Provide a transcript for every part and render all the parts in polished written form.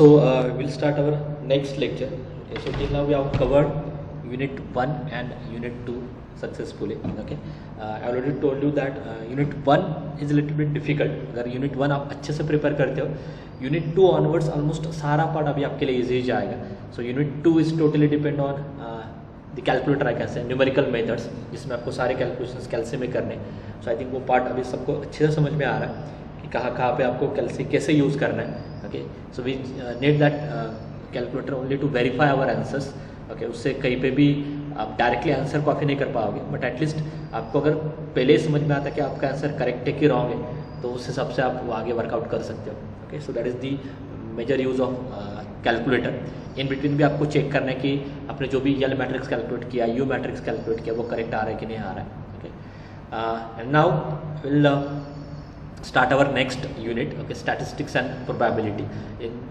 We'll start our next lecture. Okay, so till now we have covered Unit 1 and Unit 2 successfully. Okay, I already told you that Unit 1 is a little bit difficult. अगर Unit 1 आप अच्छे से prepare करते हो, Unit 2 onwards almost सारा part अभी आपके लिए easy जाएगा. So Unit 2 is totally depend on the calculator, I can say numerical methods, जिसमें आपको सारे कैलकुलेशंस कैलसी में करने. So I think वो पार्ट अभी सबको अच्छे से समझ में आ रहा है कि कहाँ पे आपको कैलसी कैसे यूज़ करना है. Okay, so we need that calculator only to verify our answers. Okay, उससे कहीं पे भी आप डायरेक्टली आंसर कॉपी नहीं कर पाओगे, बट एटलीस्ट आपको अगर पहले ही समझ में आता है कि आपका आंसर करेक्ट है कि रॉन्ग है, तो उस हिसाब से आप आगे वर्कआउट कर सकते हो. Okay, so that is the major use of calculator. In between भी आपको चेक करना है कि आपने जो भी यल मैट्रिक्स कैलकुलेट किया, यू मैट्रिक्स कैलकुलेट किया, वो करेक्ट आ रहा है कि नहीं आ रहा है. Okay, and now will start our next unit. Okay, statistics and probability.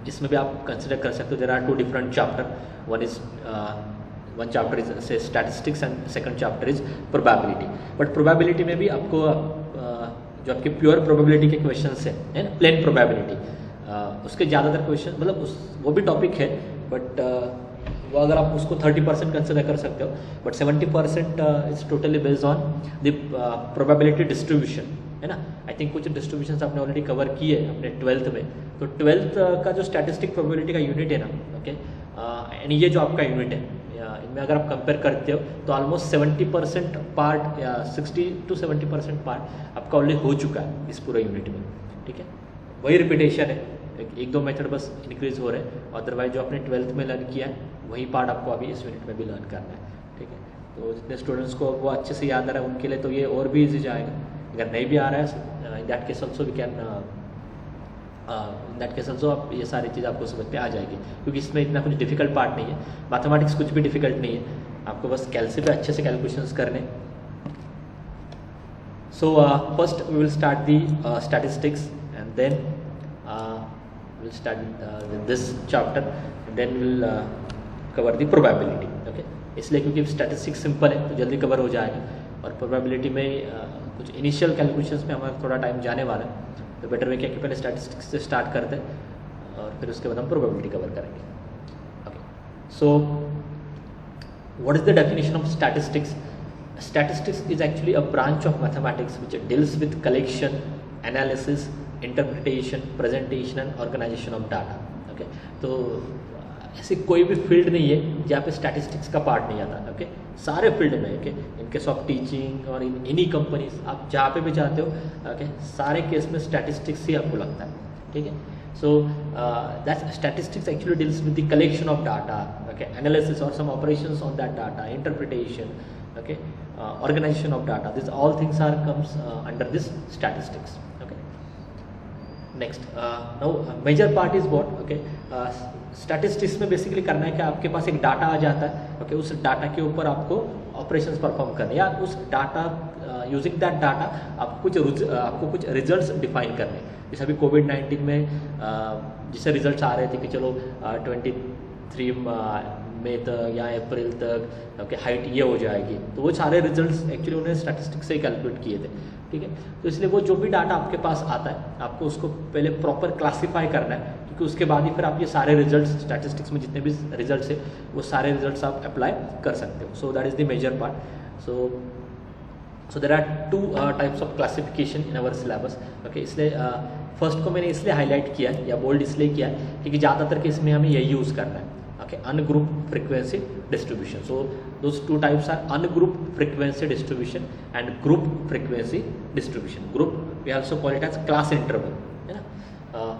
इसमें भी आप कंसिडर कर सकते हो there are two different chapter. One chapter is say statistics and second chapter is probability. But probability में भी आपको जो आपके प्योर प्रोबेबिलिटी के क्वेश्चंस है ना, प्लेन प्रोबेबिलिटी, उसके ज़्यादातर क्वेश्चन मतलब वो भी टॉपिक है, बट वो अगर आप उसको 30% कंसिडर कर सकते हो, but 70% is totally based on the probability distribution, है ना. आई थिंक कुछ डिस्ट्रीब्यूशंस आपने ऑलरेडी कवर किए अपने 12th में. तो 12th का जो स्टैटिस्टिक प्रोबेबिलिटी का यूनिट है ना, ओके, एंड ये जो आपका यूनिट है, इनमें अगर आप कंपेयर करते हो तो ऑलमोस्ट 70% पार्ट या 60 to 70% पार्ट आपका ऑलरेडी हो चुका है इस पूरे यूनिट में. ठीक है, वही रिपीटेशन है, एक दो मेथड बस इंक्रीज हो रहे हैं, अदरवाइज जो आपने 12th में लर्न किया है वही पार्ट आपको अभी इस यूनिट में भी लर्न करना है. ठीक है, तो जितने स्टूडेंट्स को वो अच्छे से याद आ रहा है उनके लिए तो ये और भी ईजी जाएगा. अगर नहीं भी आ रहा है, in that case also we can in that case also आप ये सारी चीज़ आपको समझ में आ जाएगी, क्योंकि इसमें इतना कुछ डिफिकल्ट पार्ट नहीं है. मैथमेटिक्स कुछ भी डिफिकल्ट नहीं है, आपको बस कैलसी पे अच्छे से कैलकुलेशंस करने. So first we will start the statistics and then we'll start with this chapter and then we'll cover the probability. Okay, इसलिए क्योंकि स्टैटिस्टिक्स सिंपल है तो जल्दी कवर हो जाएगा, और प्रोबेबिलिटी में कुछ इनिशियल कैलकुलेशंस में हमारा थोड़ा टाइम जाने वाला है, तो बेटर वे क्या कि पहले स्टैटिस्टिक्स से स्टार्ट करते हैं और फिर उसके बाद हम प्रोबेबिलिटी कवर करेंगे. Okay, so what is the definition of statistics? Statistics is actually a branch of mathematics which deals with collection, analysis, interpretation, presentation and organization of data. Okay, तो ऐसी कोई भी फील्ड नहीं है जहाँ पे स्टैटिस्टिक्स का पार्ट नहीं आता. ओके, सारे फील्ड में, okay, in case of teaching और इन एनी कंपनीज आप जहाँ पे भी जाते हो, ओके, सारे केस में स्टैटिस्टिक्स ही आपको लगता है. ठीक है, so that statistics actually deals with the collection of data, okay, analysis or some operations on that data, interpretation, okay, organization of data. These all things are comes under this statistics. Okay, next now major part is what? Okay, statistics में basically करना है कि आपके पास एक data आ जाता है. Okay, उस data के ऊपर आपको ऑपरेशंस परफॉर्म करने, या उस डाटा यूजिंग दैट डाटा आपको कुछ रिजल्ट्स डिफाइन करने. जैसे अभी कोविड-19 में जिससे रिजल्ट्स आ रहे थे कि चलो 23 मई तक या अप्रैल तक, ओके, हाइट ये हो जाएगी, तो वो सारे रिजल्ट्स एक्चुअली उन्होंने स्टैटिस्टिक्स से ही कैलकुलेट किए थे. ठीक है, तो इसलिए वो जो भी डाटा आपके पास आता है आपको उसको पहले प्रॉपर क्लासीफाई करना है, क्योंकि उसके बाद ही फिर आप ये सारे रिजल्ट्स स्टैटिस्टिक्स में जितने भी रिजल्ट्स है वो सारे रिजल्ट्स आप अप्लाई कर सकते हो. So that is the major part. So there are two types of classification in our syllabus. Okay, इसलिए फर्स्ट को मैंने इसलिए हाईलाइट किया या बोल्ड इसलिए किया क्योंकि ज़्यादातर केस में हमें यही यूज़ करना है. Okay, ungroup frequency distribution. So those two types are ungroup frequency distribution and group frequency distribution. Group we also call it as class interval.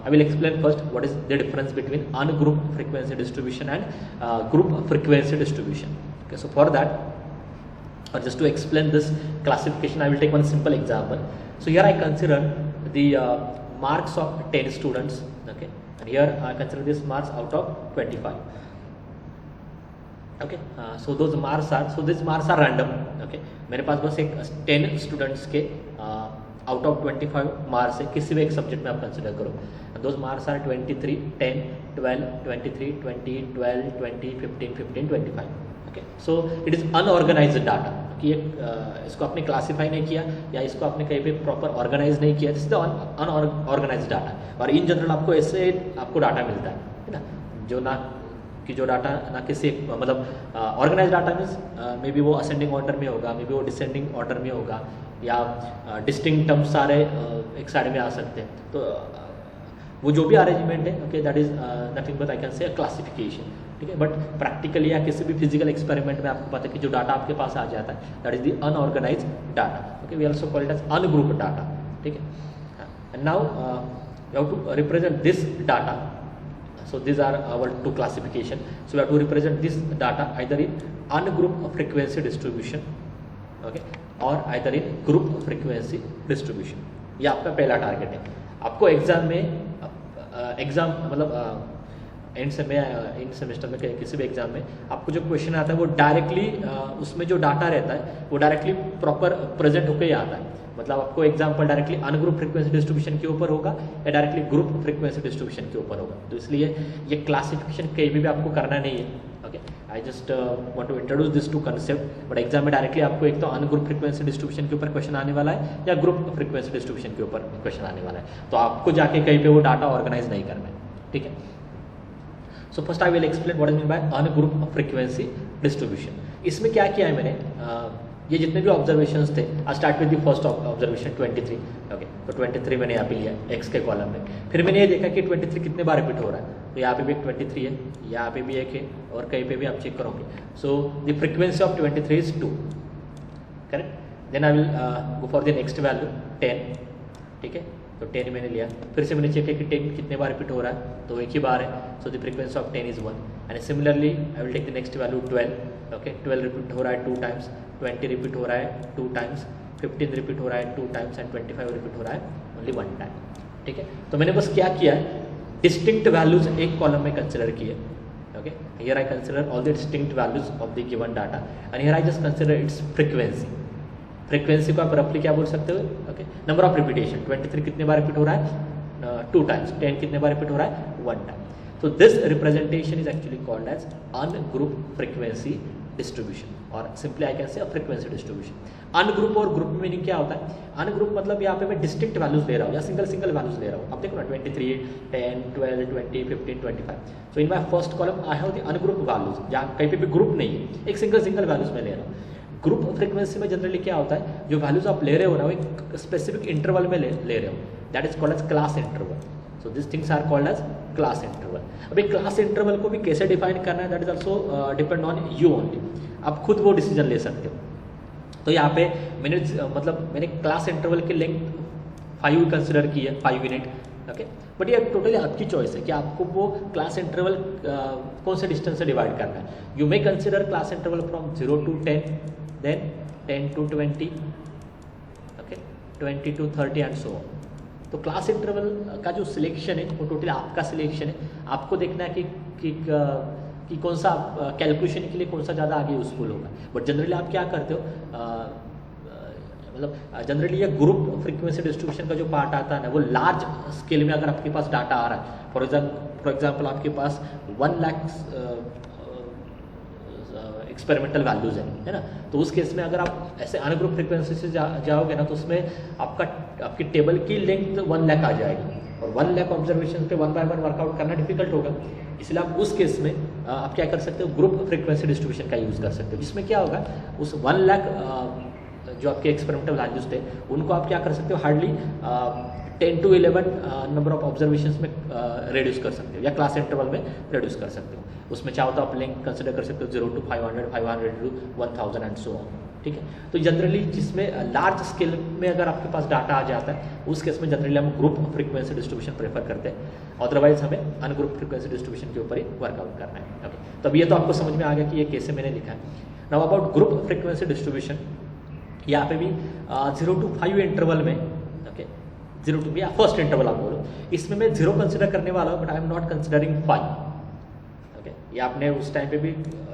I will explain first what is the difference between ungroup frequency distribution and group frequency distribution. Okay, so for that, or just to explain this classification, I will take one simple example. So here I consider the marks of 10 students. Okay, and here I consider this marks out of 25. Okay, so those marks are, so this marks are random. Okay, मेरे पास बस एक 10 students के out of 25 marks है किसी भी एक subject में आप कंसिडर करो. Those marks are 23, 10, 12, 23, 20, 12, 20, 15, 15, 25. Okay, so it is unorganised data कि इसको आपने क्लासीफाई नहीं किया या इसको आपने कहीं पे प्रॉपर ऑर्गेनाइज नहीं किया. This is the unorganised data, और इन जनरल आपको ऐसे आपको डाटा मिलता है. है ना, जो डाटा ना किसी मतलब organise data means may be वो असेंडिंग ऑर्डर में होगा, मे बी वो डिसेंडिंग ऑर्डर में होगा, या डिस्टिंक्ट टर्म्स सारे एक साइड में आ सकते हैं। तो वो जो भी अरेंजमेंट है, okay, that is nothing but I can से क्लासिफिकेशन, ठीक है। बट प्रैक्टिकली या किसी भी फिजिकल एक्सपेरिमेंट में आपको पता है कि जो डाटा आपके पास आ जाता है that is the unorganise data, okay, we also call it as ungroup data, ठीक है। And now you have to represent this data, so these are our two classification, so we have to represent this data either in ungroup frequency distribution, okay, or either in group frequency distribution। ये आपका पहला target है। आपको exam में exam मतलब end semester में किसी भी एग्जाम में आपको जो क्वेश्चन आता है वो डायरेक्टली उसमें जो डाटा रहता है वो डायरेक्टली प्रॉपर प्रेजेंट होकर ही आता है। मतलब आपको example directly ungroup frequency distribution के ऊपर होगा या डायरेक्टली ग्रुप फ्रीक्वेंसी डिस्ट्रीब्यूशन के ऊपर होगा। तो इसलिए ये क्लासिफिकेशन कहीं भी आपको करना नहीं है, okay. I just want to introduce this two concept, but exam में डायरेक्टली आपको एक तो अनग्रुप फ्रीक्वेंसी डिस्ट्रीब्यूशन के ऊपर क्वेश्चन आने वाला है या ग्रुप फ्रीक्वेंसी डिस्ट्रीब्यूशन के ऊपर क्वेश्चन आने वाला है। तो आपको जाके कहीं पे वो डाटा ऑर्गेनाइज नहीं करना है, ठीक है। So first I will explain what is mean bye ungroup frequency distribution. इसमें क्या किया है मैंने, ये जितने भी ऑब्जर्वेशंस थे, I start with the first observation 23, okay. तो 23 मैंने यहाँ पे लिया एक्स के कॉलम में। फिर मैंने ये देखा कि 23 कितने बार रिपीट हो रहा है, तो यहाँ पे भी एक 23 है, यहाँ पे भी एक है, और कहीं पे भी आप चेक करोगे। So the frequency of 23 is 2, correct. Then I will go for the next value 10, ठीक है। तो 10 मैंने लिया, फिर से मैंने चेक किया कि 10 कितने बार रिपीट हो रहा है, तो एक ही बार है, so the frequency of 10 is 1। And similarly I will take the next value 12, okay. 12 repeat हो रहा है 2 टाइम्स, 20 रिपीट हो रहा है 2 टाइम्स, 15 रिपीट हो रहा है 2 टाइम्स, एंड 25 रिपीट हो रहा है ओनली 1 टाइम, ठीक है। तो मैंने बस क्या किया है, डिस्टिंक्ट वैल्यूज एक कॉलम में कंसिडर किए, okay. Here I consider all the distinct values of the given data and here I just consider it's frequency. Frequency को आप रफली क्या बोल सकते हो, ओके, नंबर ऑफ रिपीटेशन। 23 कितने बार रिपीट हो रहा है 2 टाइम्स, 10 कितने बार रिपीट हो रहा है 1 time. So this representation is actually called as ungroup frequency distribution, और simply I can say a frequency distribution। ungroup और group में मीनिंग क्या होता है, ungroup मतलब यहाँ पे मैं डिस्टिंक्ट वैल्यूज ले रहा हूँ या सिंगल वैल्यूज ले रहा हूँ। अब देखो ना 23, 10, 12, 20, 15, 25। सो इन my first column I have the ungroup values, जहाँ कहीं पे भी ग्रुप नहीं है, एक सिंगल वैल्यूज में ले रहा हूँ। ग्रुप फ्रीक्वेंसी में जनरली क्या होता है, जो वैल्यूज आप ले रहे हो ना वो एक स्पेसिफिक इंटरवल में ले रहे हो, that is called as class interval. So this things are called as class interval. अभी क्लास इंटरवल को भी कैसे डिफाइन करना है, that is also depend on you only, आप खुद वो डिसीजन ले सकते हो। तो यहाँ पे मैंने क्लास इंटरवल की लेंथ 5 कंसिडर की है, 5 मिनट, ओके। बट ये टोटली आपकी चॉइस है कि आपको वो क्लास इंटरवल कौन से डिस्टेंस से डिवाइड करना है। You may consider class interval from 0 to 10, then 10 to 20, okay, 20 to 30 and so on. तो क्लास इंटरवल का जो सिलेक्शन है वो टोटली आपका सिलेक्शन है, आपको देखना है कि कौन सा कैलकुलेशन के लिए कौन सा ज़्यादा आगे यूजफुल होगा। बट जनरली आप क्या करते हो, मतलब जनरली ये ग्रुप फ्रीक्वेंसी डिस्ट्रीब्यूशन का जो पार्ट आता है ना, वो लार्ज स्केल में अगर आपके पास डाटा आ रहा है, फॉर एग्जाम्पल आपके पास 1 लाख एक्सपेरिमेंटल वैल्यूज है ना, तो उस केस में अगर आप ऐसे अनग्रुप फ्रीक्वेंसी से जाओगे ना, तो उसमें आपकी टेबल की लेंथ 1 लाख आ जाएगी, और 1 लाख ऑब्जर्वेशन पे 1 by 1 वर्कआउट करना डिफिकल्ट होगा। इसलिए आप उस केस में आप क्या कर सकते हो, ग्रुप फ्रीक्वेंसी डिस्ट्रीब्यूशन का यूज़ कर सकते हो, जिसमें क्या होगा, उस 1 लाख जो आपके एक्सपेरिमेंटल वैल्यूज थे उनको आप क्या कर सकते हो, hardly 10 to 11 number of observations में रिड्यूस कर सकते हो, या क्लास इंटरवल में रिड्यूस कर सकते हो। उसमें चाहो तो आप लेंथ कंसिडर कर सकते हो 0 to 500, 500 to 1000 and so on, ठीक है। तो जनरली जिसमें लार्ज स्केल में अगर आपके पास डाटा आ जाता है, उस केस में जनरली हम ग्रुप फ्रीक्वेंसी डिस्ट्रीब्यूशन प्रेफर करते हैं, अदरवाइज हमें अनग्रुप फ्रीक्वेंसी डिस्ट्रीब्यूशन के ऊपर ही वर्कआउट करना है, ओके। तब ये तो आपको समझ में आ गया कि ये कैसे मैंने लिखा है। Now about group frequency distribution, यहाँ पे भी 0 to 5 इंटरवल में, ओके, 0 to या फर्स्ट इंटरवल आप बोलो, इसमें मैं 0 कंसिडर करने वाला हूँ, but I am not considering 5, okay. ये आपने उस टाइम पे भी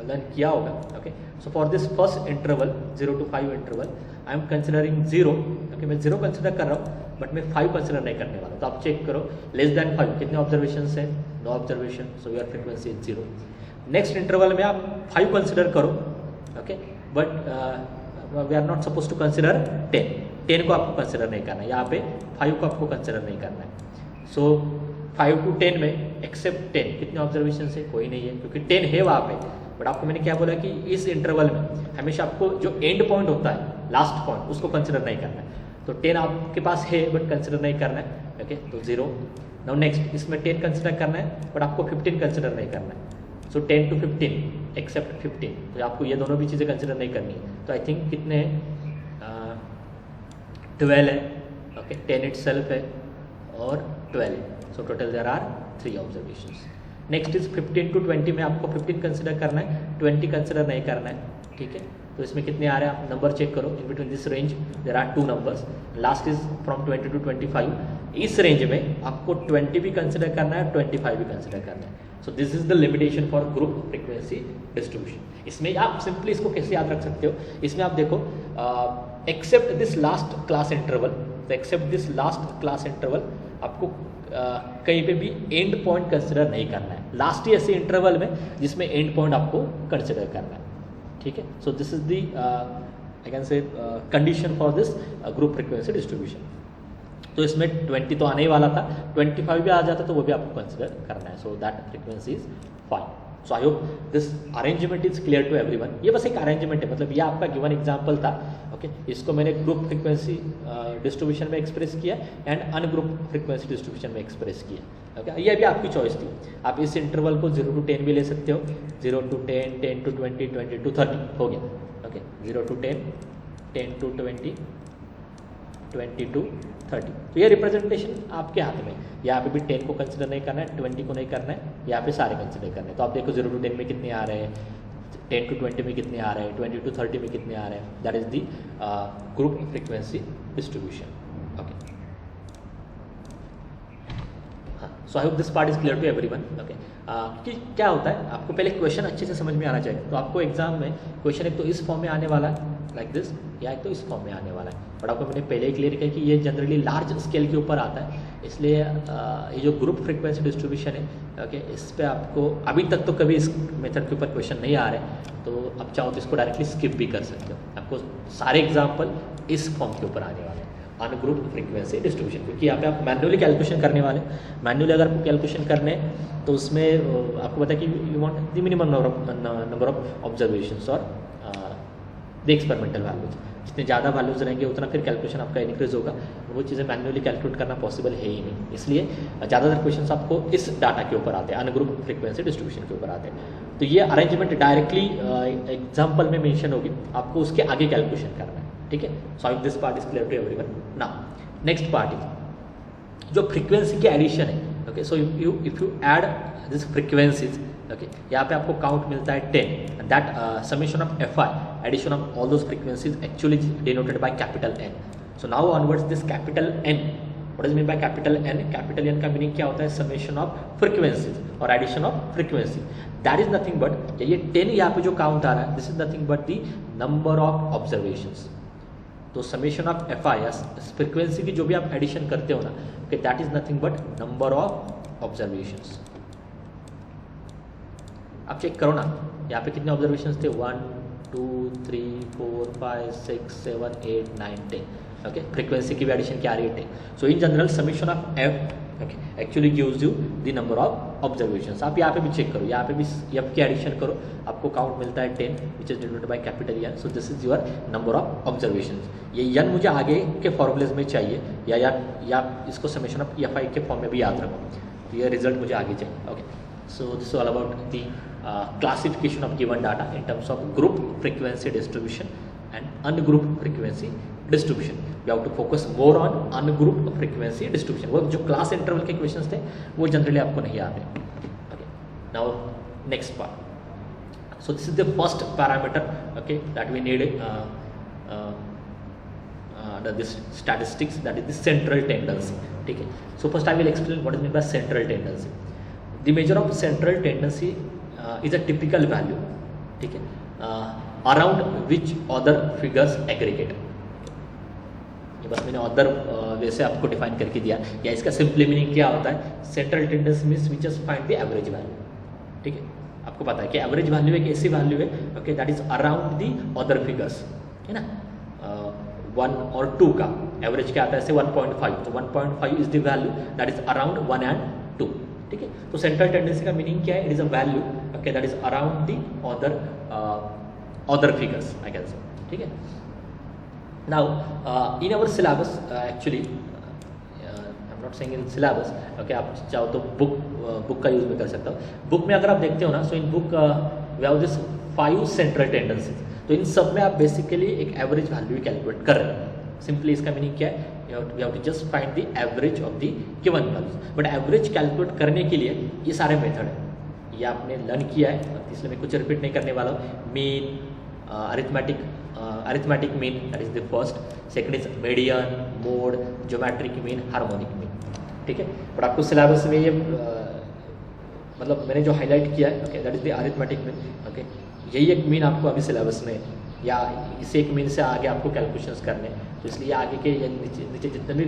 लर्न किया होगा, okay. So for this first interval 0 to 5 interval I am considering 0, okay. मैं 0 कंसिडर कर रहा हूँ, बट मैं 5 कंसिडर नहीं करने वाला। तो आप चेक करो, लेस देन 5 कितने ऑब्जर्वेशन है, 9 observation, so your frequency is 0। Next interval में आप 5 कंसिडर करो, okay, but we are not suppose to consider 10 को आपको कंसिडर नहीं करना है, यहाँ पे 5 को आपको कंसिडर नहीं करना है। सो 5 to 10 में एक्सेप्ट 10, कितने ऑब्जर्वेशन है? कोई नहीं है, क्योंकि 10 है वहाँ पे। बट आपको मैंने क्या बोला कि इस इंटरवल में हमेशा आपको जो एंड पॉइंट होता है, लास्ट पॉइंट, उसको कंसिडर नहीं करना है। तो 10 आपके पास है बट कंसिडर नहीं करना है, ओके, तो 0। नाउ नेक्स्ट, इसमें 10 कंसिडर करना है बट आपको 15 कंसिडर नहीं करना है। सो 10 to 15 एक्सेप्ट 15, तो आपको ये दोनों भी चीज़ें कंसिडर नहीं करनी है। तो आई थिंक कितने 12 है, ओके, 10 इटसेल्फ है और 12 है। So total there are 3 observations. Next is 15 to 20 में आपको 15 कंसिडर करना है, 20 कंसिडर नहीं करना है, ठीक है। तो इसमें कितने आ रहे हैं आप नंबर चेक करो। In between this range there are 2 numbers, last is from 20 to 25। इस रेंज में आपको 20 भी कंसिडर करना है, 25 भी कंसिडर करना है। So this is the limitation for group frequency distribution. इसमें आप सिंपली इसको कैसे याद रख सकते हो, इसमें आप देखो except this last class interval, तो except this last class interval आपको कहीं पे भी एंड पॉइंट कंसिडर नहीं करना है। लास्ट ही ऐसे इंटरवल में जिसमें एंड पॉइंट आपको कंसिडर करना है, ठीक है। So this is the I can से condition for this group frequency distribution. तो इसमें 20 तो आने ही वाला था, 25 भी आ जाता तो वो भी आपको कंसिडर करना है। So that frequency is fine. So I hope this arrangement is clear to everyone. ये बस एक अरेंजमेंट है, मतलब ये आपका गिवन एग्जांपल था, ओके। इसको मैंने ग्रुप फ्रीक्वेंसी डिस्ट्रीब्यूशन में एक्सप्रेस किया एंड अनग्रुप फ्रीक्वेंसी डिस्ट्रीब्यूशन में एक्सप्रेस किया, ओके। ये भी आपकी चॉइस थी, आप इस इंटरवल को 0 to 10 भी ले सकते हो, 0 to 10, 10 to 20, 20 to 30 हो गया, ओके। 0 to 10, 10 to 20, 20 to 30। तो ये रिप्रेजेंटेशन आपके हाथ में, यहाँ पे भी 10 को कंसिडर नहीं करना है, 20 को नहीं करना है, यहाँ पे सारे कंसिडर करने हैं। तो आप देखो 0 to 10 में कितने आ रहे हैं, 10 to 20 में कितने आ रहे हैं, 20 to 30 में कितने आ रहे हैं। That is the group frequency distribution, okay. हाँ, so I hope this part is clear to everyone, okay. कि क्या होता है, आपको पहले क्वेश्चन अच्छे से समझ में आना चाहिए। तो आपको एग्जाम में क्वेश्चन एक तो इस फॉर्म में आने वाला है लाइक दिस, या एक तो इस फॉर्म में आने वाला है। बट आपको मैंने पहले ही क्लियर किया कि ये जनरली लार्ज स्केल के ऊपर आता है, इसलिए ये जो ग्रुप फ्रीक्वेंसी डिस्ट्रीब्यूशन है, ओके, इस पे आपको अभी तक तो कभी इस मेथड के ऊपर क्वेश्चन नहीं आ रहे, तो आप चाहो तो इसको डायरेक्टली स्किप भी कर सकते हो। आपको सारे एग्जाम्पल इस फॉर्म के ऊपर आने वाले हैं, अनग्रुप फ्रीक्वेंसी डिस्ट्रीब्यूशन, क्योंकि यहाँ पे आप मैन्युअली कैलकुलेशन करने वाले। मैन्युअली अगर आपको कैलकुलेशन करने तो उसमें आपको पता है कि you want the minimum number of observations और द एक्सपेरिमेंटल वैल्यूज। जितने ज़्यादा वैल्यूज रहेंगे उतना फिर कैलकुलेशन आपका इंक्रीज होगा, वो चीज़ें मैन्युअली कैलकुलेट करना पॉसिबल है ही नहीं। इसलिए ज़्यादातर क्वेश्चंस आपको इस डाटा के ऊपर आते हैं, अनग्रुप फ्रीक्वेंसी डिस्ट्रीब्यूशन के ऊपर आते हैं। तो ये अरेंजमेंट डायरेक्टली एग्जाम्पल में मेंशन होगी, आपको उसके आगे कैलकुलेशन करना है, ठीक है। So I this part is clear to everyone. Now next part is जो फ्रीक्वेंसी की एडिशन है, okay. So if you add this frequencies, okay, यहाँ पे आपको काउंट मिलता है 10, and that summation of fi, addition of all those frequencies actually denoted by capital N। So now onwards this capital N, what is mean by capital N? Capital N का meaning क्या होता है? Summation of frequencies और addition of frequency. That is nothing but, ये 10 यहाँ पे जो count आ रहा है, this is nothing but the number of observations. तो समेशन ऑफ fi, फ्रीक्वेंसी की जो भी आप एडिशन करते हो ना, okay, that is nothing but number of observations. आप चेक करो ना, यहाँ पे कितने ऑब्जर्वेशंस थे? 1 2 3 4 5 6 7 8 9 10, ओके। फ्रीक्वेंसी की भी एडिशन क्या आ रही है? 10। So in general summation of f, okay, actually gives you the number of observations. आप यहाँ पे भी चेक करो, यहाँ पे भी f की एडिशन करो, आपको काउंट मिलता है 10, which is denoted by capital N। So this is your number of observations. ये n मुझे आगे के फॉर्मूलेज में चाहिए, या इसको समेशन ऑफ fi के फॉर्म में भी याद रखो, तो ये रिजल्ट मुझे आगे चाहिए, okay. So this is all about the classification of given data in terms of group frequency distribution and ungrouped frequency distribution. We have to focus more on ungrouped frequency distribution. वो जो class interval के questions थे वो generally आपको नहीं आते. Okay. Now next part. So this is the first parameter, okay, that we need this statistics, that is the central tendency. ठीक है. So first I will explain what is meant by central tendency. The measure of central tendency is a typical value, ठीक है, around which other figures aggregate. ये बस मैंने other वैसे आपको define करके दिया, या इसका सिंपली मीनिंग क्या होता है? Central tendency means we just find the average value, ठीक है। आपको पता है कि एवरेज वैल्यू एक ऐसी वैल्यू है, okay, that is around the other figures, है ना। 1 और 2 का एवरेज क्या आता है? ऐसे 1.5, तो 1.5 is the value that is around 1 and 2, ठीक है। तो सेंट्रल टेंडेंसी का मीनिंग क्या है? It is a value okay that is around the other figures I can से, ठीक है। Now in our syllabus actually I am not saying in syllabus okay, आप चाहो तो बुक का यूज़ में कर सकता हूँ। बुक में अगर आप देखते हो ना, so in book we have this 5 central tendencies, तो इन सब में आप बेसिकली एक एवरेज वैल्यू कैलकुलेट कर रहे हैं। सिंपली इसका मीनिंग क्या है? We have to just find the average of the given values. But average calculate करने के लिए ये सारे मेथड है, ये आपने लर्न किया है, इसलिए मैं कुछ रिपीट नहीं करने वाला हूँ। Mean, arithmetic mean that is the first, second is median, mode, geometric mean, harmonic mean, ठीक है। बट आपको सिलेबस में ये मतलब मैंने जो हाईलाइट किया है okay that is the arithmetic mean okay, यही एक मीन आपको अभी सिलेबस में या इस एक मीन से आगे आपको कैलकुलेशंस करने, तो इसलिए आगे के या नीचे जितने भी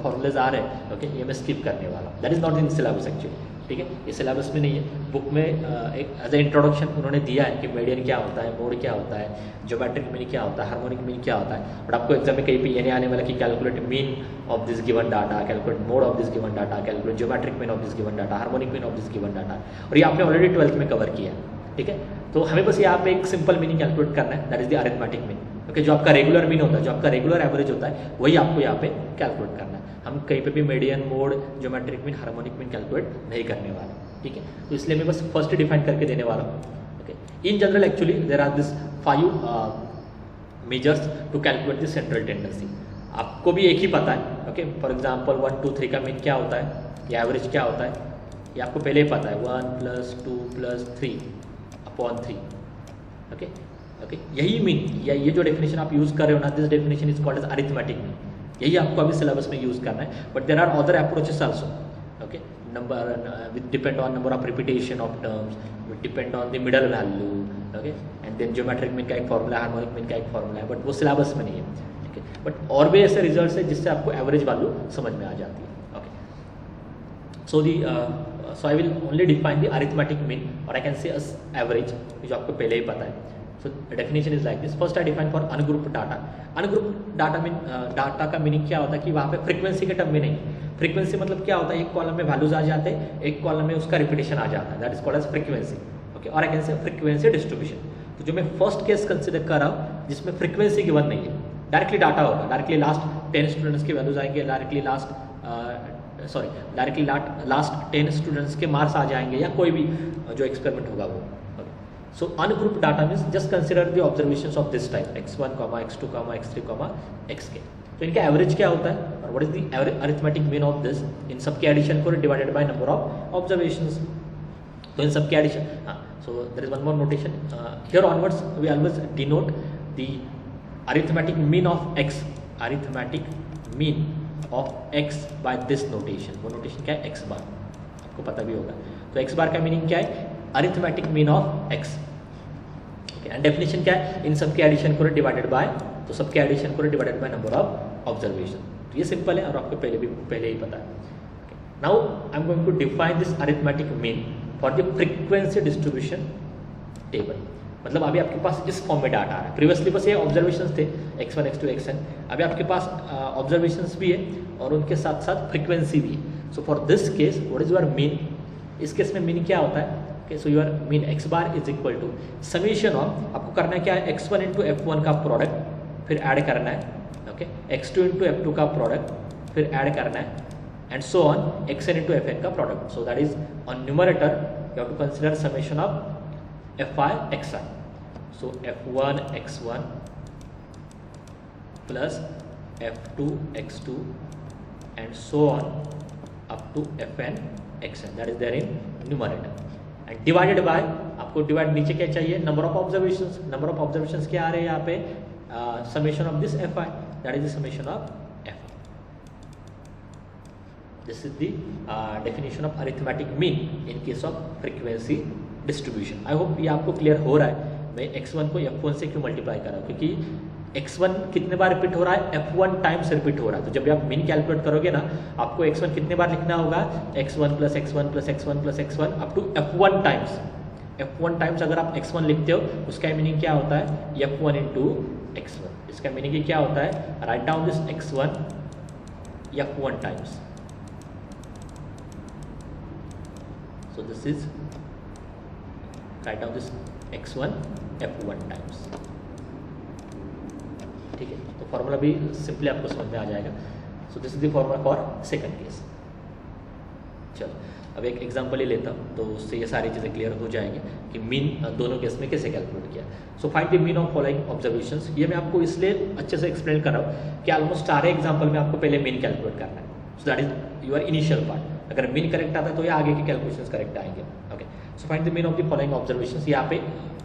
फॉर्मूलेज आ रहे हैं ओके ये मैं स्किप करने वाला हूँ। That is not in syllabus actually, ठीक है। ये सिलेबस में नहीं है, बुक में एक एज ए इंट्रोडक्शन उन्होंने दिया है कि मीडियन क्या होता है, मोड क्या होता है, ज्योमेट्रिक मीन क्या होता है, हार्मोनिक मीन क्या होता है। बट आपको एग्जाम में कहीं पे ये नहीं आने वाला कि calculate mean of this given data, calculate mode of this given data, calculate geometric mean of this given data, harmonic mean of this given data, और ये आपने ऑलरेडी 12th में कवर किया है, ठीक है। तो हमें बस यहाँ पे एक सिंपल मीनिंग कैलकुलेट करना है that is the arithmetic mean okay, जो आपका रेगुलर मीन होता है, जो आपका रेगुलर एवरेज होता है वही आपको यहाँ पे कैलकुलेट करना है। हम कहीं पे भी median, mode, geometric mean, harmonic mean calculate नहीं करने वाले, ठीक है। तो इसलिए मैं बस फर्स्ट डिफाइन करके देने वाला हूँ okay. In general actually there are this 5 measures to calculate the central tendency. आपको भी एक ही पता है ओके, फॉर एग्जाम्पल 1, 2, 3 का मीन क्या होता है या एवरेज क्या होता है ये आपको पहले ही पता है, 1 + 2 + 3 अपॉन 3 ओके ओके। यही मीन या ये जो डेफिनेशन आप यूज़ कर रहे हो ना, this definition is called as arithmetic mean, यही आपको अभी सिलेबस में यूज़ करना है। But there are other approaches also okay, number with depend on number of repetition of terms, with depend on the middle value okay, and then geometric mean का एक formula, harmonic mean का एक formula है, but वो syllabus में नहीं है, ठीक है। बट और भी ऐसे रिजल्ट है जिससे आपको एवरेज वैल्यू समझ में आ जाती है okay. So I will only define the arithmetic mean और आई कैन से एवरेज, जो आपको पहले ही पता है। So definition is like this, first I define for ungroup data. Ungroup data mean, data का मीनिंग क्या होता है कि वहाँ पे फ्रीक्वेंसी के टर्म में नहीं, फ्रीक्वेंसी मतलब क्या होता है, एक कॉलम में वैल्यूज आ जाते हैं, एक कॉलम में उसका रिपीटेशन आ जाता है, that is called as frequency okay. और I can say frequency distribution. तो जो मैं फर्स्ट केस कंसिडर कर रहा हूँ जिसमें फ्रीक्वेंसी गिवन नहीं है, डायरेक्टली डाटा होगा, डायरेक्टली लास्ट 10 स्टूडेंट्स की वैल्यूज आएंगे, डायरेक्टली लास्ट 10 स्टूडेंट्स के मार्क्स आ जाएंगे या कोई भी जो एक्सपेरिमेंट होगा वो। So ungroup data means just consider the observations of this type x1, x2, x3, xk। तो इनका एवरेज क्या होता है और what is the arithmetic mean of this, इन सब के एडिशन को divided by number of observations. तो इन सब के एडिशन, हाँ, so there is one more notation here onwards, we always denote the arithmetic mean of x, arithmetic mean of x by this notation. वो नोटेशन क्या है, x बार, आपको पता भी होगा। तो x बार का मीनिंग क्या है, arithmetic mean of x and definition क्या है, इन सब के एडिशन को डिवाइडेड बाय, तो सबके एडिशन को divided by number of observation. तो ये सिंपल है और आपको पहले ही पता है। Now I am going to define this arithmetic mean for the frequency distribution table. मतलब अभी आपके पास इस फॉर्म में डाटा आ रहा है, प्रीवियसली बस ये ऑब्जर्वेशंस थे x1, x2, xn, अभी आपके पास ऑब्जर्वेशंस भी है और उनके साथ साथ फ्रीक्वेंसी भी है। So for this case what is your mean, इस केस में मीन क्या होता है, so your mean x bar is equal to summation of, आपको करना है क्या है, x1 इंटू f1 का प्रोडक्ट फिर ऐड करना है ओके, x2 इंटू f2 का प्रोडक्ट फिर ऐड करना है, and so on xn into fn का product. So that is on numerator you have to consider summation of fi xi। So f1 x1 plus f2 x2 and so on up to fn xn, that is there in numerator and divided by, आपको divide नीचे क्या चाहिए, number of observations. Number of observations क्या आ रहे हैं यहाँ पे, summation of this fi, that is the summation of fi। This is the definition of arithmetic mean in case of frequency distribution. I hope ये आपको क्लियर हो रहा है। मैं x1 को f1 से क्यों मल्टीप्लाई कर रहा हूँ, क्योंकि x1 कितने बार रिपीट हो रहा है, f1 टाइम्स रिपीट हो रहा है। तो जब भी आप मीन कैलकुलेट करोगे ना, आपको x1 कितने बार लिखना होगा, x1 plus x1 plus x1 plus x1 up to f1 times. f1 times अगर आप x1 लिखते हो उसका मीनिंग क्या होता है, f1 इंटू x1। इसका मीनिंग क्या होता है, write down this x1 f1 times So this is, write down this x1 f1 times, ठीक है। तो फॉर्मूला भी सिंपली आपको समझ में आ जाएगा। So this is the formula for second case. चलो अब एक एग्जांपल ही लेता हूँ, तो उससे ये सारी चीज़ें क्लियर हो जाएंगी कि मीन दोनों केस में कैसे कैलकुलेट किया। So find the mean of following observations. ये मैं आपको इसलिए अच्छे से एक्सप्लेन कर रहा हूँ कि ऑलमोस्ट सारे एग्जाम्पल में आपको पहले मीन कैलकुलेट करना है। So that is your initial part. अगर मीन करेक्ट आता है तो ये आगे के कैलकुलेशंस करेक्ट आएंगे। Okay, so find the mean of the following observations. यहाँ पे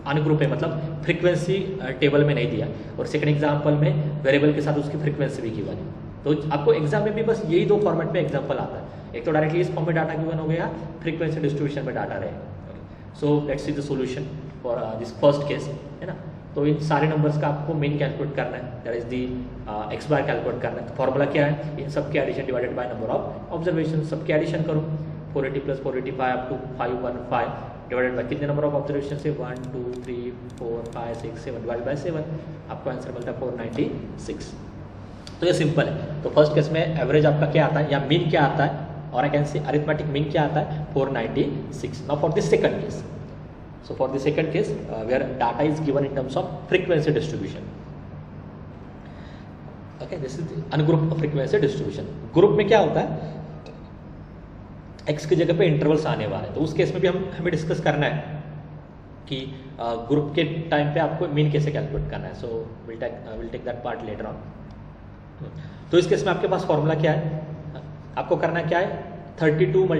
अनग्रुप है, मतलब फ्रीक्वेंसी टेबल में नहीं दिया, और सेकंड एग्जांपल में वेरिएबल के साथ उसकी फ्रीक्वेंसी भी गिवन है। तो आपको एग्जाम में भी बस यही दो फॉर्मेट में एग्जांपल आता है, एक तो डायरेक्टली इस फॉर्म में डाटा गिवन हो गया, फ्रीक्वेंसी डिस्ट्रीब्यूशन में डाटा रहेगा। So let's see the solution for this first case, है ना। तो इन सारे नंबर्स का आपको मीन कैलकुलेट करना है, that is the x bar calculate करना है। तो फॉर्मूला क्या है, इन सब के addition divided by number of observation. सबके एडिशन करो, 480 + 485 अप टू 515 डिवाइडेड बाय कितने नंबर ऑफ ऑब्जर्वेशन से 1 2 3 4 5 6 7 डिवाइडेड बाय 7, आपको आंसर मिलता है 496। तो ये सिंपल है। तो फर्स्ट केस में एवरेज आपका क्या आता है या मीन क्या आता है, और आई कैन से अरिथमेटिक मीन क्या आता है 496। Now for the second case, so for the second case where data is given in terms of frequency distribution, okay, this is the ungrouped frequency distribution। Group में क्या होता है, x की जगह पे इंटरवल्स आने वाले हैं। तो उस केस में भी हमें डिस्कस करना है कि ग्रुप के टाइम पे आपको मीन कैसे कैलकुलेट करना है। So will take that part later on. तो इस केस में आपके पास फॉर्मूला क्या है, आपको करना क्या है, 32 ×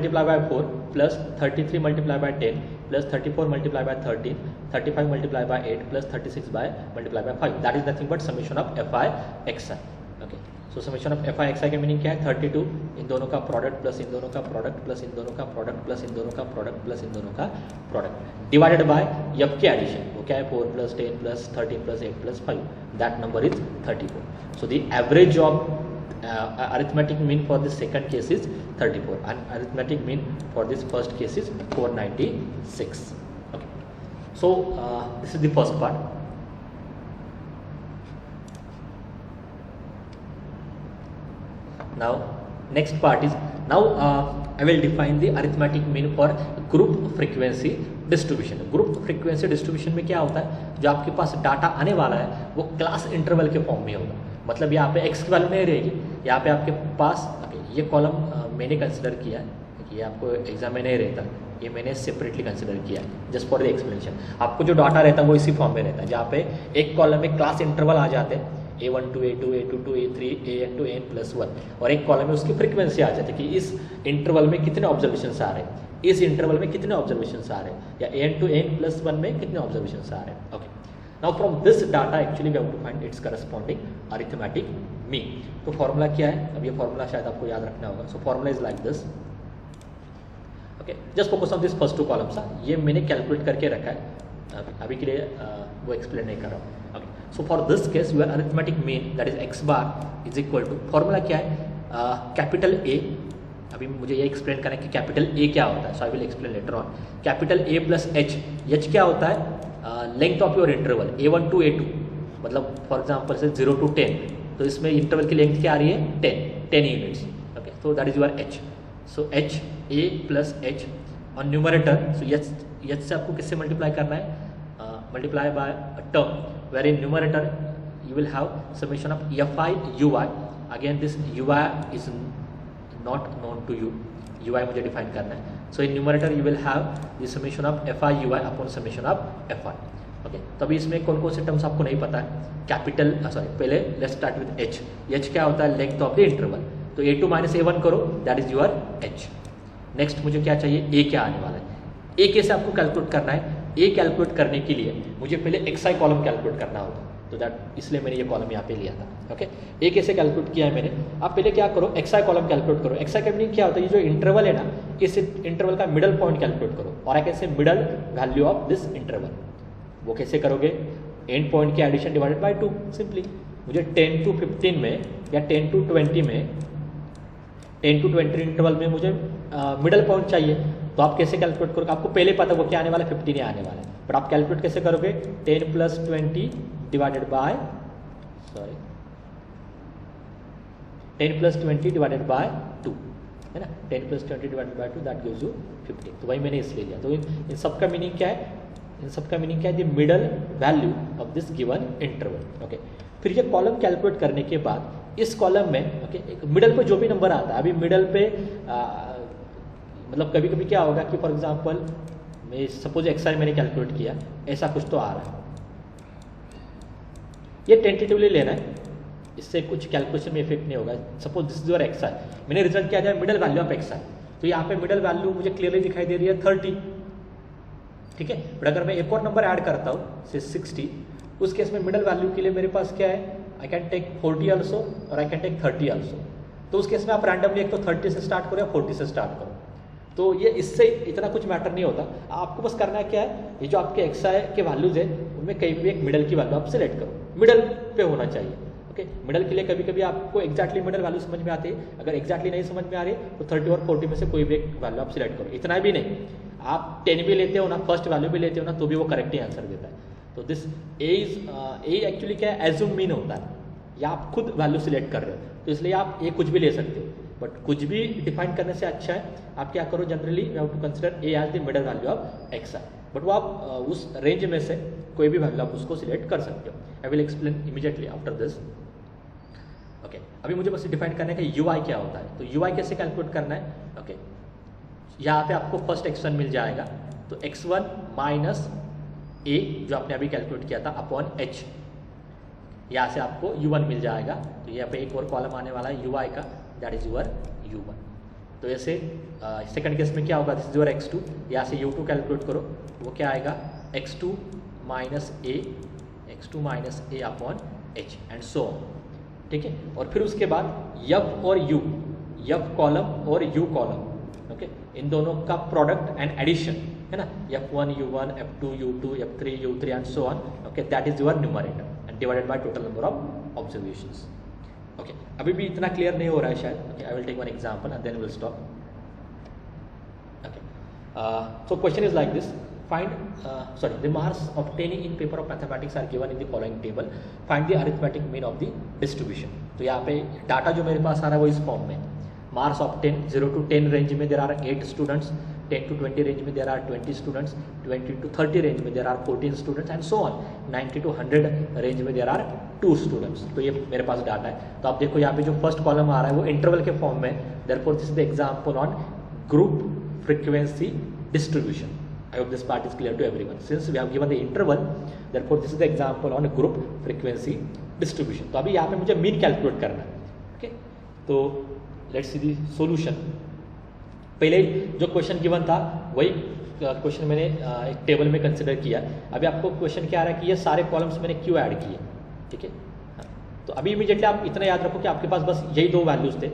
4 plus 33 × 10 plus 34 × 13, 35 × 8 plus 36 × 5, that is nothing but summation of fi xi। Okay, so summation of fi xi का मीनिंग क्या है, 32 इन दोनों का प्रोडक्ट प्लस इन दोनों का प्रोडक्ट प्लस इन दोनों का प्रोडक्ट प्लस इन दोनों का प्रोडक्ट प्लस इन दोनों का प्रोडक्ट डिवाइडेड बाय f के एडिशन, वो क्या है 4 + 10 + 13 + 8 + 5, that number is 34। So the average of arithmetic mean for the second case is 34 and arithmetic mean for this first case is 496। okay, so this is the first part। now next part is, now I will define the arithmetic mean for group frequency distribution। Group frequency distribution में क्या होता है, जो आपके पास data आने वाला है वो क्लास इंटरवल के फॉर्म में होगा। मतलब यहाँ पे एक्स की वैल्यू नहीं रहेगी, यहाँ पे आपके पास ये कॉलम मैंने कंसिडर किया है, ये आपको एग्जाम में नहीं रहता, ये मैंने सेपरेटली कंसिडर किया जस्ट फॉर द एक्सप्लेनेशन। आपको जो डाटा रहता है वो इसी फॉर्म में रहता है, जहाँ पे एक कॉलम में क्लास इंटरवल आ जाते हैं A1 to A2 A2 to A3 AN to AN + 1, और एक कॉलम में उसकी फ्रीक्वेंसी आ जाती है कि इस इंटरवल में कितने ऑब्जर्वेशन आ रहे हैं, इस इंटरवल में कितने ऑब्जर्वेशन आ रहे हैं, या AN to AN + 1 में कितने ऑब्जर्वेशन आ रहे हैं। Okay, now from this data actually we have to find its corresponding arithmetic mean। तो फॉर्मूला क्या है, अब ये फॉर्मूला शायद आपको याद रखना होगा। So formula is like this. Okay, just focus on this first two columns. ये मैंने कैलकुलेट करके रखा है, अभी के लिए वो एक्सप्लेन नहीं कर रहा हूँ। Okay, so for this case your arithmetic mean that is x bar is equal to, formula क्या है, कैपिटल ए। अभी मुझे ये एक्सप्लेन करना है कि कैपिटल ए क्या होता है, so I will explain later on. Capital A plus H क्या होता है, length of your interval A1 to A2, मतलब फॉर एग्जांपल से 0 to 10, तो इसमें इंटरवल की लेंथ क्या आ रही है 10 units. Okay, so that is your H. So H A plus H on numerator, so H से आपको किससे मल्टीप्लाई करना है, multiply by term where in numerator you will have summation of fi ui। Again this ui is not known to you, ui मुझे define करना है। So in numerator you will have the summation of fi ui upon summation of fi। Okay, तो अभी इसमें कौन कौन से terms आपको नहीं पता है, कैपिटल सॉरी पहले let's start with H. H क्या होता है, लेंथ ऑफ द इंटरवल, तो A2 - A1 करो, that is your H. Next मुझे क्या चाहिए, ए क्या आने वाला है, ए कैसे आपको कैलकुलेट करना है। ए कैलकुलेट करने के लिए मुझे पहले एक्सआई कॉलम कैलकुलेट करना होगा, तो दैट इसलिए मैंने ये कॉलम यहाँ पे लिया था। ओके, ए कैसे कैलकुलेट किया है मैंने, आप पहले क्या करो, एक्सआई कॉलम कैलकुलेट करो। एक्सआई का मीनिंग क्या होता है, ये जो इंटरवल है ना, इस इंटरवल का मिडल पॉइंट कैलकुलेट करो, और आई कैन से middle value of this interval. वो कैसे करोगे, एंड पॉइंट के एडिशन डिवाइडेड बाय 2। सिंपली मुझे 10 to 15 में या 10 to 20 में, 10 to 20 इंटरवल में मुझे मिडल पॉइंट चाहिए, तो आप कैसे कैलकुलेट करोगे, आपको पहले पता है वो क्या आने वाला है, 15 ही आने वाला है, बट आप कैलकुलेट कैसे करोगे, 10 + 20 डिवाइडेड बाय 10 + 20 डिवाइडेड बाय 2, है ना, 10 + 20 divided by 2 that gives you 15, तो वही मैंने इसलिए लिया। तो इन सब का मीनिंग क्या है, इन सब का मीनिंग क्या है, the middle value of this given interval. Okay, फिर ये कॉलम कैलकुलेट करने के बाद इस कॉलम में ओके एक मिडल पे जो भी नंबर आता है, अभी मिडल पे मतलब कभी कभी क्या होगा कि फॉर एग्जांपल मैं सपोज एक्सआई मैंने कैलकुलेट किया, ऐसा कुछ तो आ रहा है, ये टेंटेटिवली लेना है, इससे कुछ कैलकुलेशन में इफेक्ट नहीं होगा। Suppose this is your XI, मैंने रिजल्ट किया जाए मिडल वैल्यू ऑफ एक्सआई, तो यहाँ पे मिडल वैल्यू मुझे क्लियरली दिखाई दे रही है 30, ठीक है। बट अगर मैं एक और नंबर ऐड करता हूँ से 60, उस केस में मिडल वैल्यू के लिए मेरे पास क्या है, आई कैन टेक 40 ऑल्सो और आई कैन टेक 30 ऑल्सो। तो उस केस में आप रैंडमली एक तो 30 से स्टार्ट करो या 40 से स्टार्ट करो, तो ये इससे इतना कुछ मैटर नहीं होता। आपको बस करना क्या है, ये जो आपके एक्सआई के वैल्यूज है उनमें कहीं भी एक मिडल की वैल्यू आप सिलेक्ट करो, मिडल पे होना चाहिए। ओके, मिडल के लिए कभी कभी आपको एक्जैक्टली मिडल वैल्यू समझ में आती है, अगर एक्जैक्टली नहीं समझ में आ रही है तो 30 और 40 में से कोई भी एक वैल्यू आप सिलेक्ट करो। इतना भी नहीं, आप 10 भी लेते हो ना, फर्स्ट वैल्यू भी लेते हो ना, तो भी वो करेक्ट ही आंसर देता है। तो दिस ए एक्चुअली क्या है, एज्यूम मीन होता है, या आप खुद वैल्यू सिलेक्ट कर रहे हो, तो इसलिए आप ए कुछ भी ले सकते हो। बट कुछ भी डिफाइन करने से अच्छा है आप क्या करो, generally you have to consider A as the middle value of x i, but वो आप उस रेंज में से कोई भी वैल्यू आप उसको सिलेक्ट कर सकते हो। आई will explain immediately after this. Okay, अभी मुझे बस डिफाइन करना है कि यूआई क्या होता है। तो यूआई कैसे कैलकुलेट करना है, ओके यहाँ पे आपको फर्स्ट x1 मिल जाएगा, तो x1 माइनस ए जो आपने अभी कैलकुलेट किया था अपॉन h, यहाँ से आपको u1 मिल जाएगा। तो यहाँ पे एक और कॉलम आने वाला है ui का, दैट इज यूर u1। तो ऐसे सेकंड केस में क्या होगा, दिस इज योर x2, यहाँ से u2 कैलकुलेट करो, वो क्या आएगा x2 minus A upon h and so on, ठीक है। और फिर उसके बाद f और u, f कॉलम और u कॉलम, ओके इन दोनों का प्रोडक्ट एंड एडिशन है ना, f1 u1 f2 u2 f3 u3 and so on, okay that is your numerator and divided by total number of observations. Okay, अभी भी इतना clear नहीं हो रहा है शायद। Okay, I will take one example and then will stop. Okay, so question is like this, find the marks obtained in paper of mathematics are given in the following table, find the arithmetic mean of the distribution। तो यहाँ पे data जो मेरे पास आ रहा है वो इस form में, मार्क्स ऑफ 10 0 to 10 रेंज में there are 8 students, 10 to 20 range में there are 20 students, 20 to 30 range में there are 14 students and so on, 90 to 100 range में देर आर 2 स्टूडेंट्स। तो ये मेरे पास डाटा है। तो आप देखो यहाँ पे जो फर्स्ट कॉलम आ रहा है वो इंटरवल के फॉर्म में, therefore this is the example on group frequency distribution. I hope this part is clear to everyone. Since we have given the interval, therefore this is the example on a group frequency distribution. तो अभी यहाँ पे मुझे mean calculate करना है, okay. तो let's see the solution. पहले जो क्वेश्चन गिवन था वही क्वेश्चन मैंने एक टेबल में कंसिडर किया। अभी आपको क्वेश्चन क्या आ रहा है कि ये सारे कॉलम्स मैंने क्यों ऐड किए, ठीक है। तो अभी इमीडिएटली आप इतना याद रखो कि आपके पास बस यही दो वैल्यूज थे,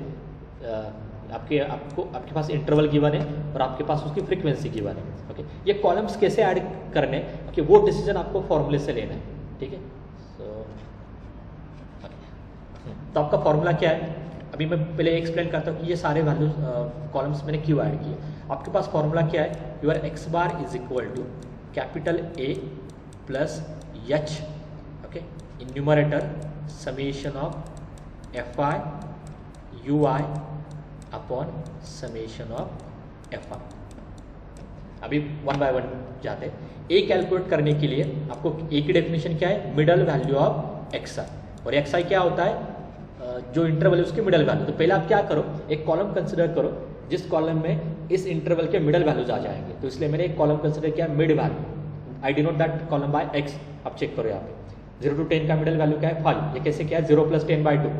आपके पास इंटरवल गिवन है और आपके पास उसकी फ्रीक्वेंसी गिवन है, ओके। ये कॉलम्स कैसे ऐड करने, ओके वो डिसीजन आपको फॉर्मूले से लेना है, ठीक है। तो आपका फॉर्मूला क्या है, अभी मैं पहले एक्सप्लेन करता हूँ कि ये सारे वैल्यूज कॉलम्स मैंने क्यों ऐड किए। आपके पास फॉर्मूला क्या है, your x bar is equal to capital A plus H, okay, in numerator summation of FI UI upon summation of FI। अभी वन बाय वन जाते हैं। ए कैलकुलेट करने के लिए आपको ए की डेफिनेशन क्या है, मिडल वैल्यू ऑफ XI, और XI क्या होता है, जो इंटरवल है उसकी मिडल वैल्यू। तो पहले आप क्या करो, एक कॉलम कंसिडर करो जिस कॉलम में इस इंटरवल के मिडल वैल्यूज आ जाएंगे। तो इसलिए मैंने एक कॉलम कंसिडर किया mid value, I denote that column by x। आप चेक करो यहाँ पे 0 to 10 का मिडल वैल्यू क्या है 5, ये कैसे क्या है 0 + 10/2।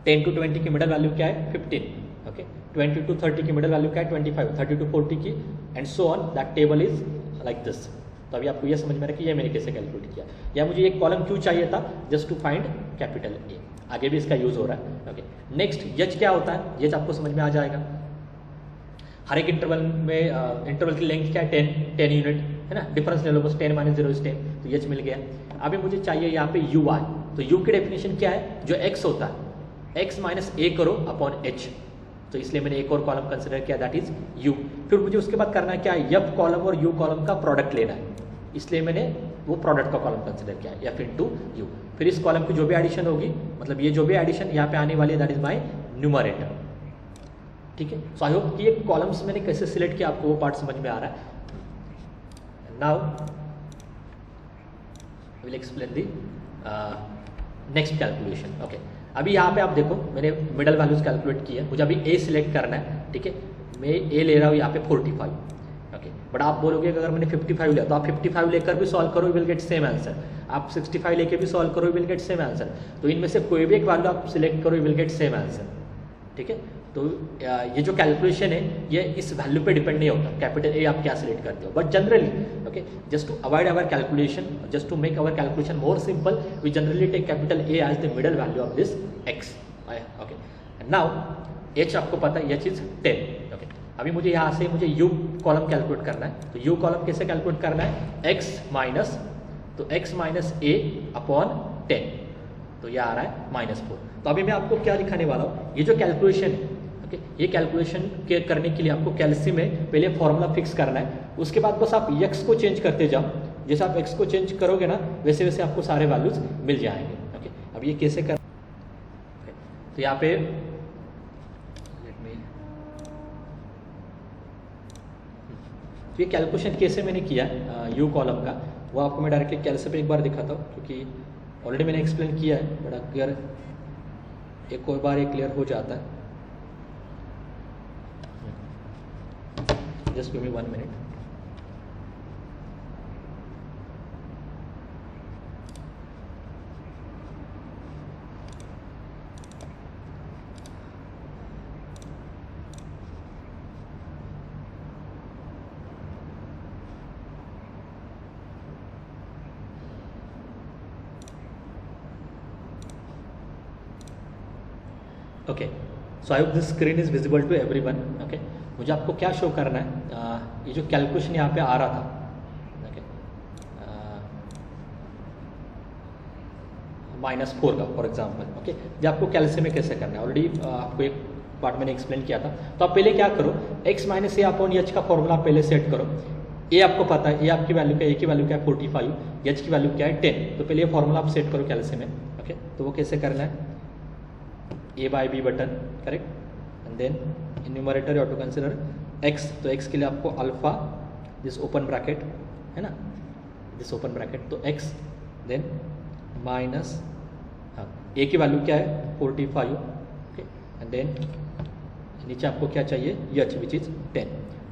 10 to 20 की मिडल वैल्यू क्या है 15, ओके। 20 to 30 की मिडल वैल्यू क्या है 25, 30 to 40 की and so on, that table is like this. तो अभी आपको ये समझ में आ रहा है कि ये मैंने कैसे कैलकुलेट किया, या मुझे एक कॉलम क्यों चाहिए था, just to find capital A। आगे भी इसका यूज हो रहा है, ओके। नेक्स्ट H क्या होता है, H आपको समझ में आ जाएगा। हर एक इंटरवल में इंटरवल की लेंथ क्या है 10 यूनिट है ना, डिफरेंस ले लो बस 10 - 0 = 10, तो H मिल गया। अभी मुझे चाहिए यहाँ पे UI, तो U की डेफिनेशन क्या है, जो X होता है X - A करो अपॉन H, तो इसलिए मैंने एक और कॉलम कंसिडर किया दैट इज U। फिर मुझे उसके बाद करना क्या है, F कॉलम और U कॉलम का प्रोडक्ट लेना है, इसलिए मैंने वो प्रोडक्ट का कॉलम कंसिडर किया F × U। फिर इस कॉलम की जो भी एडिशन होगी, मतलब ये जो भी एडिशन यहाँ पे आने वाली है दैट इज माय न्यूमरेटर, ठीक है। सो आई होप कि ये कॉलम्स मैंने कैसे सिलेक्ट किया आपको वो पार्ट समझ में आ रहा है। Now will explain the next calculation. Okay, अभी यहाँ पे आप देखो मैंने मिडल वैल्यूज कैलकुलेट किया, मुझे अभी ए सिलेक्ट करना है, ठीक है। मैं ए ले रहा हूँ यहाँ पे 45, ओके। बट आप बोलोगे कि अगर मैंने 55 लिया तो आप 55 लेकर भी सॉल्व करो, you will get same answer. आप 65 लेकर भी सॉल्व करो, you will get same answer. तो इनमें से कोई भी एक वैल्यू आप सिलेक्ट करो, you will get same answer, ठीक है। तो ये जो कैलकुलेशन है ये इस वैल्यू पे डिपेंड नहीं होता, कैपिटल ए आप क्या सिलेक्ट करते हो। But generally okay, just to avoid our calculation, just to make our calculation more simple, we generally take capital A as the middle value of this x, okay. Now H आपको पता है, H is 10, okay. अभी मुझे यहाँ से मुझे you column calculate करना है। तो यू कॉलम कैसे कैलकुलेट करना है, एक्स माइनस, तो एक्स माइनस ए अपॉन 10, तो ये आ रहा है -4। तो अभी मैं आपको क्या दिखाने वाला हूँ, ये जो कैलकुलेशन है, ओके, ये कैलकुलेशन के करने के लिए आपको कैल्सी में पहले फॉर्मूला फिक्स करना है। उसके बाद बस आप एक्स को चेंज करते जाओ, जैसे आप एक्स को चेंज करोगे ना वैसे वैसे आपको सारे वैल्यूज मिल जाएंगे, ओके। अब ये कैसे कर, तो यहाँ पे तो ये कैलकुलेशन कैसे मैंने किया है यू कॉलम का, वो आपको मैं डायरेक्टली कैल्सी पे एक बार दिखाता हूँ, क्योंकि ऑलरेडी मैंने एक्सप्लेन किया है, बट अगर एक और बार ये क्लियर हो जाता है। Just give me 1 minute. Okay, so I hope this screen is visible to everyone, okay. मुझे आपको क्या शो करना है, ये जो कैलकुलेशन यहाँ पे आ रहा था, ओके, -4 का फॉर एग्जांपल, ओके। जो आपको कैल्सी में कैसे करना है, ऑलरेडी आपको एक पार्ट मैंने एक्सप्लेन किया था। तो आप पहले क्या करो, x माइनस ए अपॉन एच का फॉर्मूला आप पहले सेट करो। ए आपको पता है, ए आपकी वैल्यू क्या है, ए की वैल्यू क्या है 45, एच की वैल्यू क्या है 10। तो पहले ये फॉर्मूला आप सेट करो कैल्सी में, ओके। तो वो कैसे करना है, a by b button, correct, and then in numerator you have to consider x, तो x के लिए आपको अल्फा, दिस ओपन ब्रैकेट है ना, दिस ओपन ब्रैकेट, तो x देन माइनस, हाँ, a की वैल्यू क्या है 45, ओके, एंड देन नीचे आपको क्या चाहिए, h विच इज 10।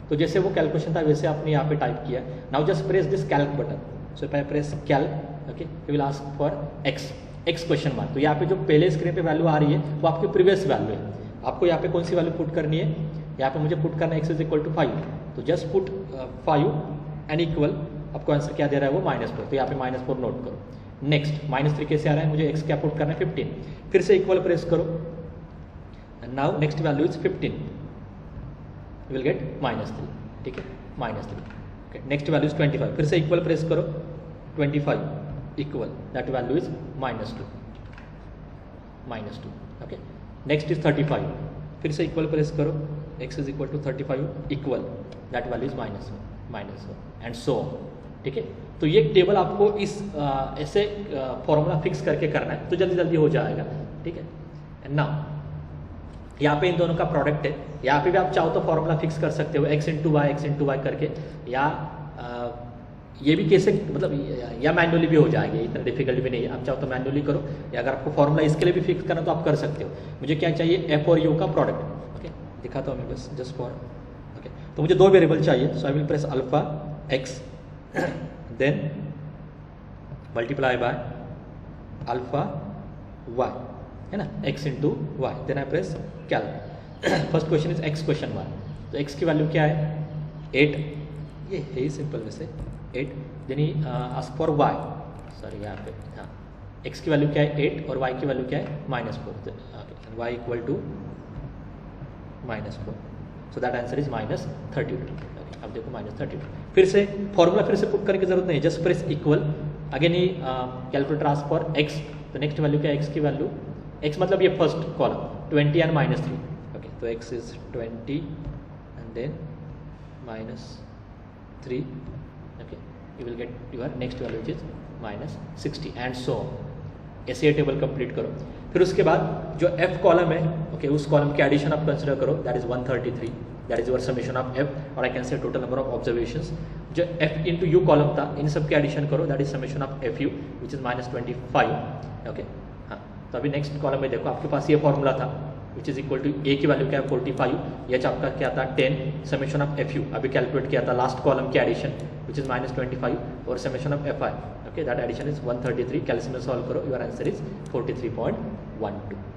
तो जैसे वो कैलकुलेशन था वैसे आपने यहाँ पे टाइप किया। Now just press this Calc button, so if I press Calc, okay, you will ask for x question mark. तो यहाँ पे जो पहले स्क्रीन पे वैल्यू आ रही है वो आपकी प्रीवियस वैल्यू है। आपको यहाँ पे कौन सी वैल्यू पुट करनी है, यहाँ पे मुझे पुट करना है x इज इक्वल टू 5, तो जस्ट पुट 5 एंड इक्वल, आपको आंसर क्या दे रहा है वो -4, तो यहाँ पे -4 नोट करो। नेक्स्ट -3 कैसे आ रहा है, मुझे x क्या पुट करना है 15, फिर से इक्वल प्रेस करो, and now next value is 15, you will get -3, ठीक है, -3, ओके। नेक्स्ट वैल्यू इज 25, फिर से इक्वल प्रेस करो, 25 equal, that value is -2, okay. Next is 35, फिर से इक्वल प्रेस करो, x is equal to 35 equal, that value is -1, and so on, ठीक है। तो ये टेबल आपको इस ऐसे फॉर्मूला फिक्स करके करना है, तो जल्दी जल्दी हो जाएगा, ठीक है। एंड नाउ यहाँ पे इन दोनों का प्रोडक्ट है, यहाँ पे भी आप चाहो तो फॉर्मूला फिक्स कर सकते हो x इंटू वाई करके, या ये भी कैसे, मतलब या मैनुअली भी हो जाएगा, इतना डिफिकल्ट भी नहीं है। आप चाहो तो मैनुअली करो, या अगर आपको फॉर्मूला इसके लिए भी फिक्स करना तो आप कर सकते हो। मुझे क्या चाहिए, f और u का प्रोडक्ट, ओके, दिखाता हूँ मैं बस जस्ट फॉर, ओके। तो मुझे 2 वेरिएबल चाहिए, so I will press alpha x then multiply by alpha y, है ना, x into Y, then I press calc. First question is x question mark, तो x की वैल्यू क्या है 8, ये है ही सिंपल वैसे 8, then he ask for y, sorry यहाँ पे, हाँ, x की वैल्यू क्या है 8 और y की वैल्यू क्या है -4, y equal to -4, so that answer is -32, अब देखो -32। फिर से फॉर्मूला फिर से पुट करने की जरूरत नहीं, जस्ट प्रेस इक्वल, अगेन ही कैलकुलेटर आस्क फॉर x, तो नेक्स्ट वैल्यू क्या है x की वैल्यू, x मतलब ये फर्स्ट कॉलम 20 एंड -3, ओके, तो x is 20 and then -3, okay, you will get your next value which is -60 and so on। ऐसे ये टेबल कंप्लीट करो। फिर उसके बाद जो एफ कॉलम है, ओके, उस कॉलम के एडिशन आप कंसिडर करो, that is 133, that is your summation of F, और I can say total number of observations. जो एफ इंटू यू कॉलम था, इन सब के एडिशन करो, that is summation of F U which is -25, okay. हाँ, तो अभी नेक्स्ट कॉलम में देखो, आपके पास ये फॉर्मूला था विच इज इक्वल टू ए की वैल्यू क्या है 45, एच आपका क्या था 10, समेशन ऑफ एफ यू अभी कैलकुलेट किया था लास्ट कॉलम के एडिशन विच इज -25, और summation of f i, okay, that addition is 133, कैल्सियम में सॉल्व करो, योर आंसर इज 43.12।